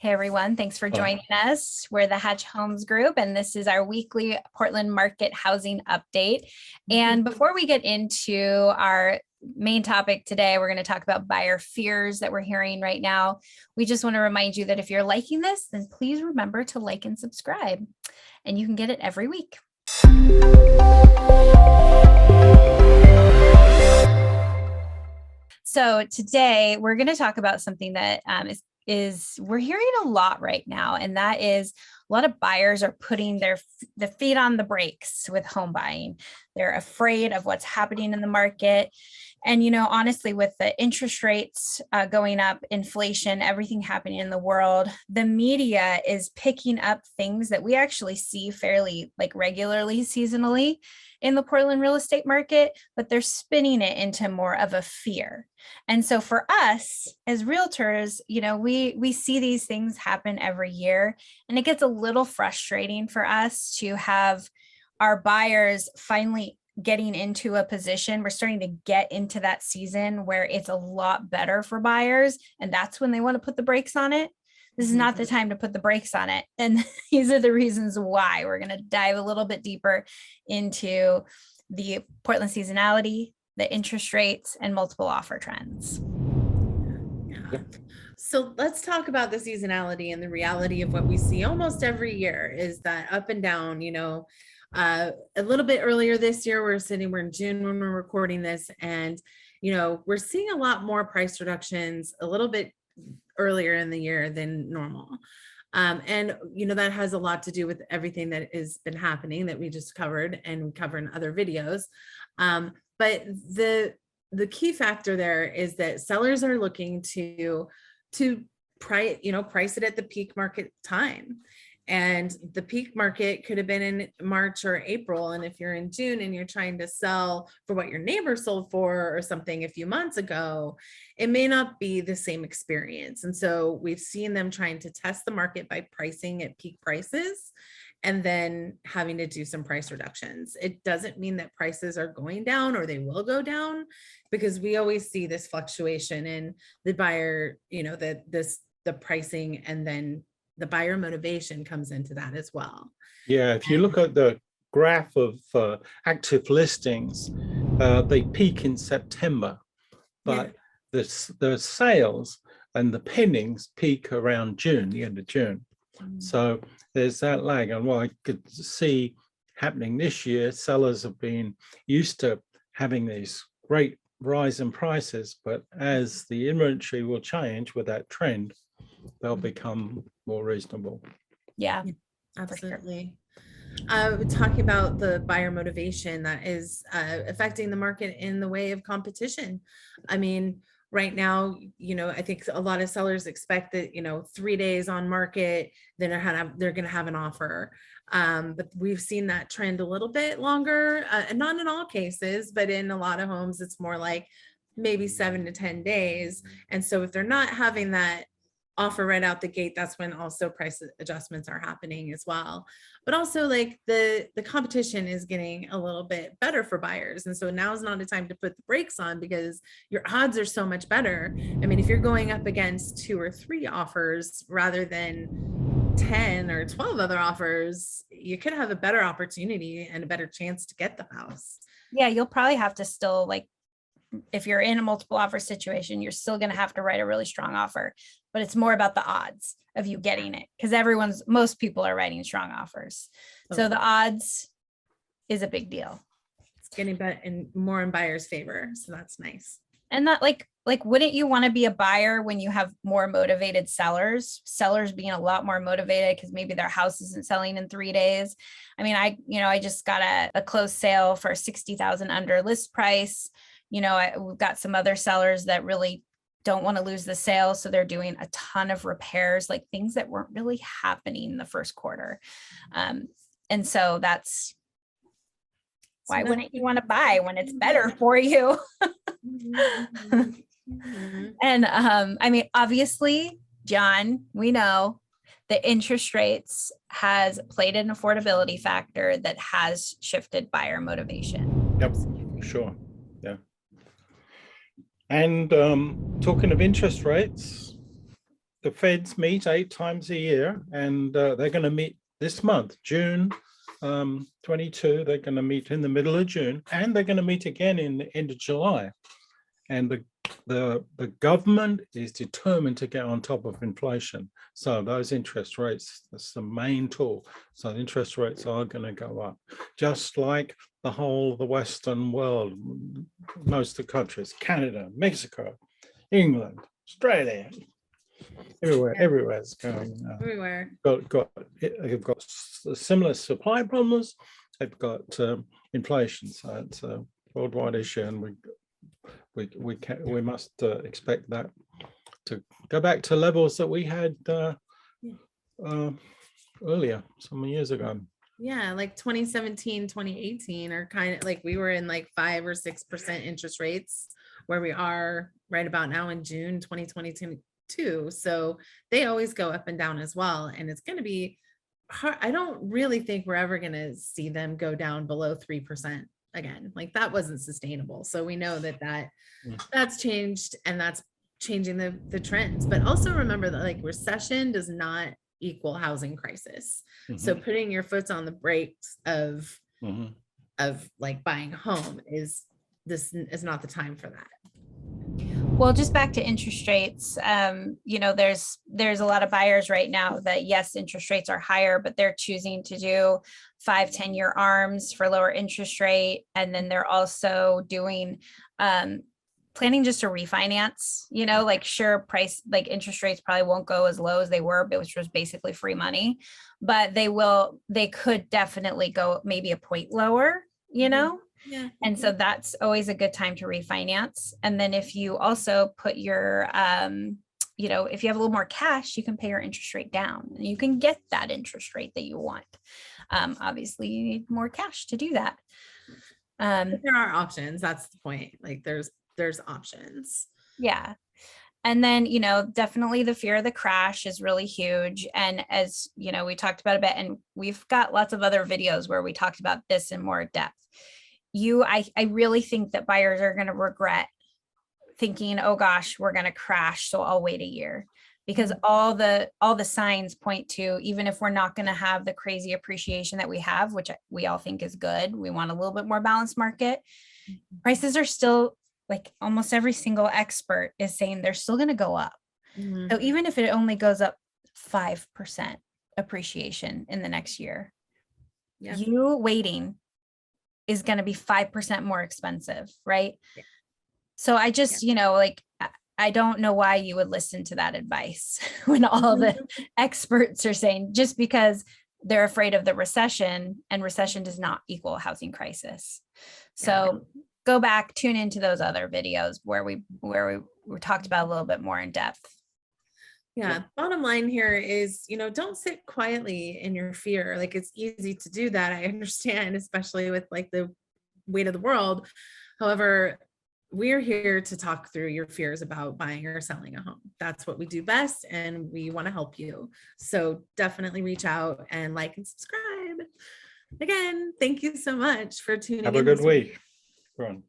Hey everyone, thanks for Oh, joining us. We're the Hatch Homes Group, and this is our weekly Portland market housing update. And before we get into our main topic today, we're going to talk about buyer fears that we're hearing right now. We just want to remind you that if you're liking this, then please remember to like and subscribe, and you can get it every week. So today we're going to talk about something that is we're hearing a lot right now, and that is a lot of buyers are putting the feet on the brakes with home buying. They're afraid of what's happening in the market. And, you know, honestly, with the interest rates going up, inflation, everything happening in the world, the media is picking up things that we actually see fairly regularly seasonally in the Portland real estate market, but they're spinning it into more of a fear. And so for us as realtors, you know, we see these things happen every year, and it gets a little frustrating for us to have our buyers finally getting into a position. We're starting to get into that season where it's a lot better for buyers, and that's when they want to put the brakes on it. This is not the time to put the brakes on it. And these are the reasons why. We're going to dive a little bit deeper into the Portland seasonality, the interest rates, and multiple offer trends. Yeah. So let's talk about the seasonality and the reality of what we see almost every year is that up and down, you know, a little bit earlier this year, we're in June when we're recording this, and, you know, we're seeing a lot more price reductions a little bit earlier in the year than normal. And, you know, that has a lot to do with everything that has been happening that we just covered and we cover in other videos. But the key factor there is that sellers are looking to price it at the peak market time. And the peak market could have been in March or April. And if you're in June and you're trying to sell for what your neighbor sold for or something a few months ago, it may not be the same experience. And so we've seen them trying to test the market by pricing at peak prices and then having to do some price reductions. It doesn't mean that prices are going down or they will go down, because we always see this fluctuation in the buyer, you know, the pricing, and then the buyer motivation comes into that as well. yeah, if you look at the graph of active listings, they peak in September, but the sales and the pendings peak around June, the end of June. So there's that lag. And what I could see happening this year, sellers have been used to having these great rise in prices, but as the inventory will change with that trend, they'll become more reasonable. Yeah, absolutely. We're talking about the buyer motivation that is affecting the market in the way of competition. I mean, right now, you know, I think a lot of sellers expect that, you know, 3 days on market, then they're going to have an offer. But we've seen that trend a little bit longer, and not in all cases, but in a lot of homes, it's more like maybe 7 to 10 days. And so if they're not having that offer right out the gate, that's when also price adjustments are happening as well. But also, like, the competition is getting a little bit better for buyers, and so now is not a time to put the brakes on because your odds are so much better. I mean, if you're going up against 2 or 3 offers rather than 10 or 12 other offers, you could have a better opportunity and a better chance to get the house. Yeah, you'll probably have to still, if you're in a multiple offer situation, you're still going to have to write a really strong offer, but it's more about the odds of you getting it, because most people are writing strong offers. So the odds is a big deal. It's getting better and more in buyers' favor. So that's nice. And that wouldn't you want to be a buyer when you have more motivated sellers being a lot more motivated because maybe their house isn't selling in 3 days? I mean, I just got a closed sale for 60,000 under list price. You know, we've got some other sellers that really don't want to lose the sale, so they're doing a ton of repairs, like things that weren't really happening in the first quarter. And so that's why wouldn't you want to buy when it's better for you? And I mean, obviously, John, we know the interest rates has played an affordability factor that has shifted buyer motivation. Yep, for sure. Yeah. And talking of interest rates, the Feds meet 8 times a year, and they're going to meet this month, June 22. They're going to meet in the middle of June, and they're going to meet again in the end of July. And the government is determined to get on top of inflation. So those interest rates, that's the main tool. So the interest rates are going to go up, just like the whole of the Western world, most of the countries, Canada, Mexico, England, Australia, everywhere it's going. Everywhere. They've got similar supply problems. They've got inflation, so it's a worldwide issue, and we must expect that to go back to levels that we had earlier, some years ago. Yeah, like 2017, 2018 are kind of like we were in like 5 or 6% interest rates where we are right about now in June 2022. So they always go up and down as well. And it's going to be hard. I don't really think we're ever going to see them go down below 3% again. Like that wasn't sustainable. So we know that's changed, and that's changing the trends. But also remember that like recession does not equal housing crisis. So putting your foot on the brakes of like buying a home is not the time for that. Well, just back to interest rates, there's a lot of buyers right now that, yes, interest rates are higher, but they're choosing to do 5-10 year ARMs for lower interest rate. And then they're also doing planning just to refinance, like sure, like interest rates probably won't go as low as they were, which was basically free money, but they could definitely go maybe a point lower, Yeah. And so that's always a good time to refinance. And then if you also put your, if you have a little more cash, you can pay your interest rate down and you can get that interest rate that you want. Obviously you need more cash to do that. There are options. That's the point. Like there's options. Yeah. And then, definitely the fear of the crash is really huge. And as, we talked about a bit, and we've got lots of other videos where we talked about this in more depth. I really think that buyers are going to regret thinking, oh gosh, we're going to crash, so I'll wait a year, because all the signs point to, even if we're not going to have the crazy appreciation that we have, which we all think is good, we want a little bit more balanced market. Prices are still, like almost every single expert is saying, they're still going to go up. So even if it only goes up 5% appreciation in the next year, you waiting is going to be 5% more expensive, right? Yeah. So I just, I don't know why you would listen to that advice when all the experts are saying, just because they're afraid of the recession, and recession does not equal housing crisis. So go back, tune into those other videos where we talked about a little bit more in depth. Yeah. Bottom line here is, don't sit quietly in your fear. Like it's easy to do that. I understand, especially with like the weight of the world. However, we're here to talk through your fears about buying or selling a home. That's what we do best, and we want to help you. So definitely reach out and like and subscribe. Again, thank you so much for tuning in. Have a good week. Run.